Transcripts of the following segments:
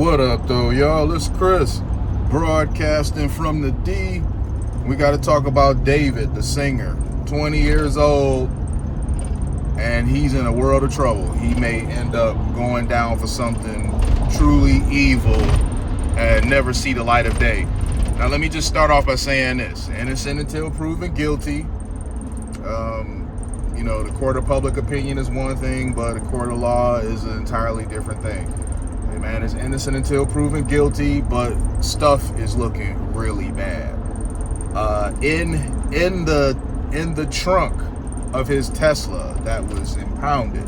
What up, though, y'all? It's Chris, broadcasting from the D. We got to talk about David, the singer, 20 years old, and he's in a world of trouble. He may end up going down for something truly evil and never see the light of day. Now, let me just start off by saying this. Innocent until proven guilty. The court of public opinion is one thing, but a court of law is an entirely different thing. The man is innocent until proven guilty, but stuff is looking really bad. In the trunk of his Tesla that was impounded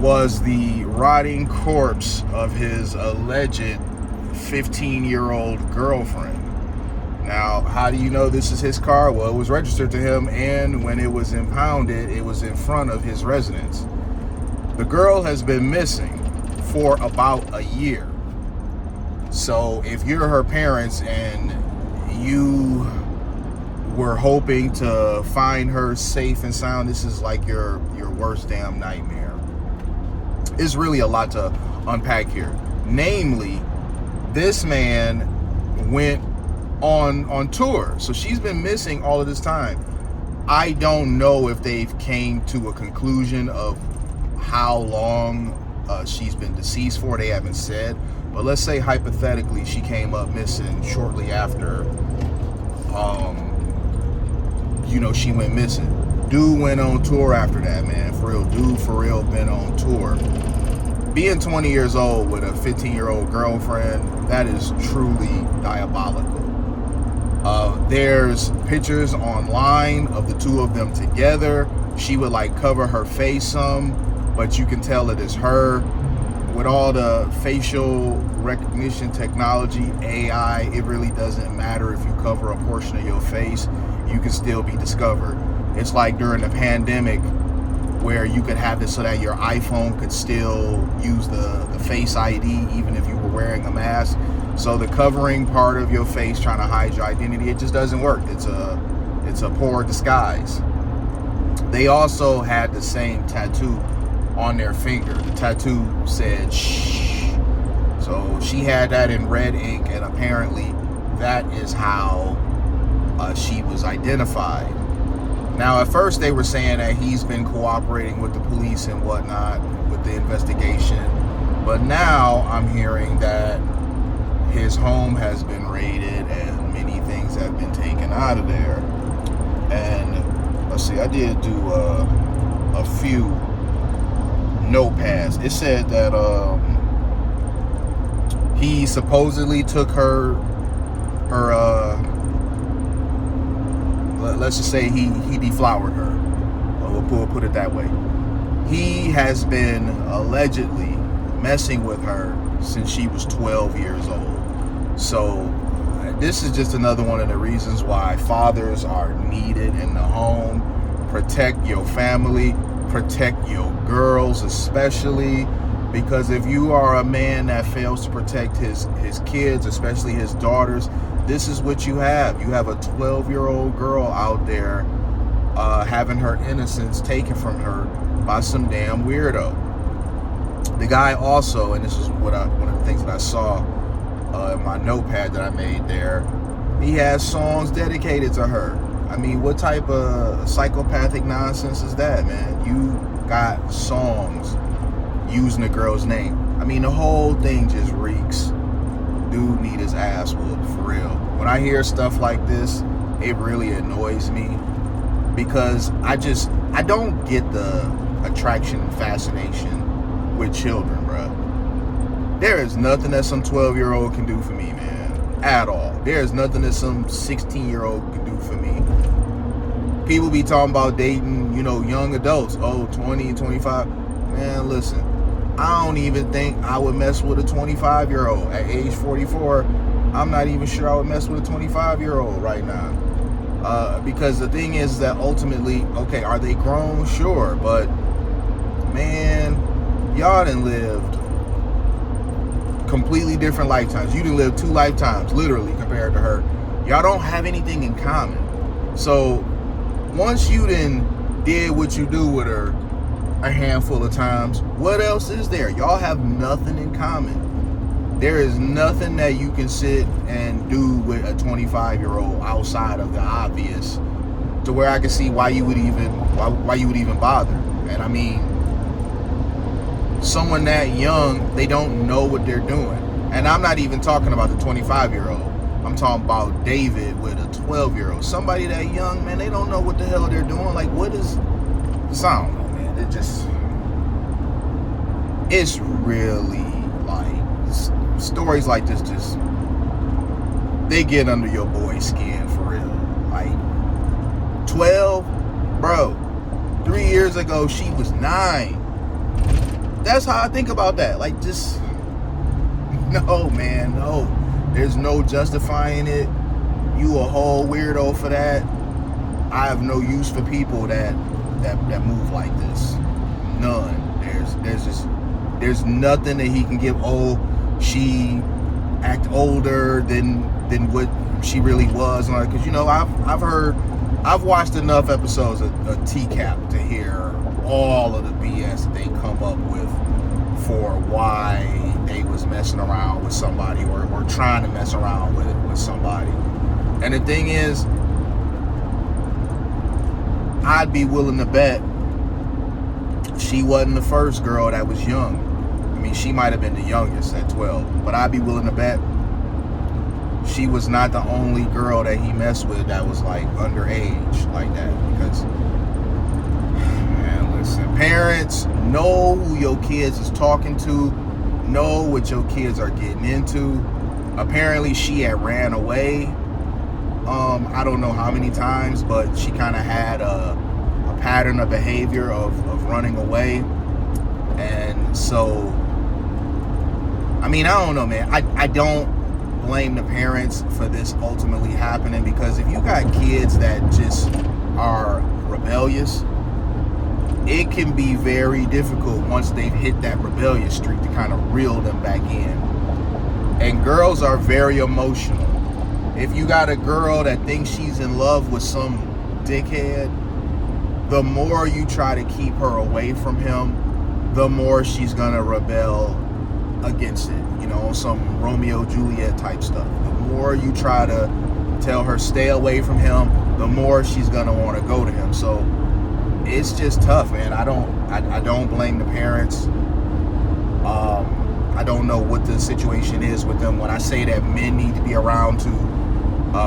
was the rotting corpse of his alleged 15-year-old girlfriend. Now, how do you know this is his car? Well, it was registered to him, and when it was impounded, it was in front of his residence. The girl has been missing for about a year. So if you're her parents and you were hoping to find her safe and sound, this is like your worst damn nightmare. It's really a lot to unpack here. Namely, this man went on tour. So she's been missing all of this time. I don't know if they've came to a conclusion of how long she's been deceased for. They haven't said. But let's say hypothetically she came up missing shortly after she went missing. Dude went on tour after that, man. For real. Dude for real been on tour. Being 20 years old with a 15-year-old girlfriend, that is truly diabolical. There's pictures online of the two of them together. She would cover her face some, but you can tell it is her. With all the facial recognition technology, AI, it really doesn't matter if you cover a portion of your face, you can still be discovered. It's like during the pandemic where you could have this so that your iPhone could still use the Face ID even if you were wearing a mask. So the covering part of your face trying to hide your identity, it just doesn't work. It's a poor disguise. They also had the same tattoo on their finger. The tattoo said shh. So she had that in red ink, and apparently that is how she was identified. Now, at first they were saying that he's been cooperating with the police and whatnot with the investigation, but now I'm hearing that his home has been raided and many things have been taken out of there. And let's see, I did do a few notepads. It said that he supposedly took her let's just say he deflowered her. We'll put it that way. He has been allegedly messing with her since she was 12 years old. So this is just another one of the reasons why fathers are needed in the home. Protect your family, protect your girls especially, because if you are a man that fails to protect his kids, especially his daughters, this is what you have. You have a 12-year-old girl out there having her innocence taken from her by some damn weirdo. The guy also, and this is one of the things that I saw in my notepad that I made there, he has songs dedicated to her. I mean, what type of psychopathic nonsense is that, man? You got songs using a girl's name. I mean, the whole thing just reeks. Dude need his ass whooped, for real. When I hear stuff like this, it really annoys me, because I don't get the attraction and fascination with children, bruh. There is nothing that some 12-year-old can do for me, man, at all. There is nothing that some 16-year-old can do for me. People be talking about dating, young adults, 20, 25. Man, listen, I don't even think I would mess with a 25-year-old at age 44. I'm not even sure I would mess with a 25-year-old right now. Because the thing is that ultimately, okay, are they grown? Sure. But, man, y'all done lived completely different lifetimes. You done lived 2 lifetimes, literally, compared to her. Y'all don't have anything in common. So, once you done did what you do with her, a handful of times. What else is there? Y'all have nothing in common. There is nothing that you can sit and do with a 25-year-old outside of the obvious, to where I can see why you would even bother. And I mean, someone that young, they don't know what they're doing. And I'm not even talking about the 25-year-old. I'm talking about David with a 12-year-old. Somebody that young, man, they don't know what the hell they're doing. Like, what is... I don't know, man. It's really, like, stories like this just... they get under your boy's skin, for real. Like, 12? Bro, 3 years ago, she was 9. That's how I think about that. Like, just... no, man, no. There's no justifying it. You a whole weirdo for that. I have no use for people that move like this. None. There's nothing that he can give. Oh, she act older than what she really was. Because, you know, I've watched enough episodes of TCAP to hear all of the BS that they come up with for why they was messing around with somebody or trying to mess around with somebody. And the thing is, I'd be willing to bet she wasn't the first girl that was young. I mean, she might have been the youngest at 12, but I'd be willing to bet she was not the only girl that he messed with that was like underage like that. Because, man, listen, parents, know who your kids is talking to, know what your kids are getting into. Apparently she had ran away. I don't know how many times, but she kind of had a pattern of behavior of running away. And so, I mean, I don't know, man. I don't blame the parents for this ultimately happening, because if you got kids that just are rebellious, it can be very difficult once they've hit that rebellious streak to kind of reel them back in. And girls are very emotional. If you got a girl that thinks she's in love with some dickhead, the more you try to keep her away from him, the more she's gonna rebel against it. You know, some Romeo Juliet type stuff. The more you try to tell her stay away from him, the more she's gonna want to go to him. So it's just tough, man. I don't blame the parents. I don't know what the situation is with them. When I say that men need to be around to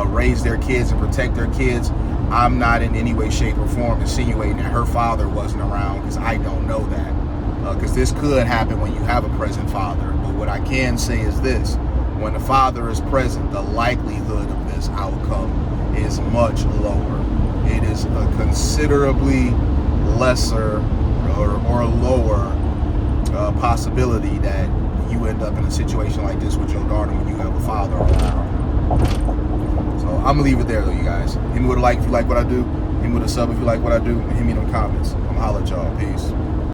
raise their kids and protect their kids, I'm not in any way, shape, or form insinuating that her father wasn't around, because I don't know that. Because this could happen when you have a present father. But what I can say is this: when the father is present, the likelihood of this outcome is much lower. It is a considerably lesser or lower possibility that you end up in a situation like this with your daughter when you have a father around. So I'm gonna leave it there though, you guys. Hit me with a like if you like what I do. Hit me with a sub if you like what I do. And hit me in the comments. I'm gonna holler at y'all. Peace.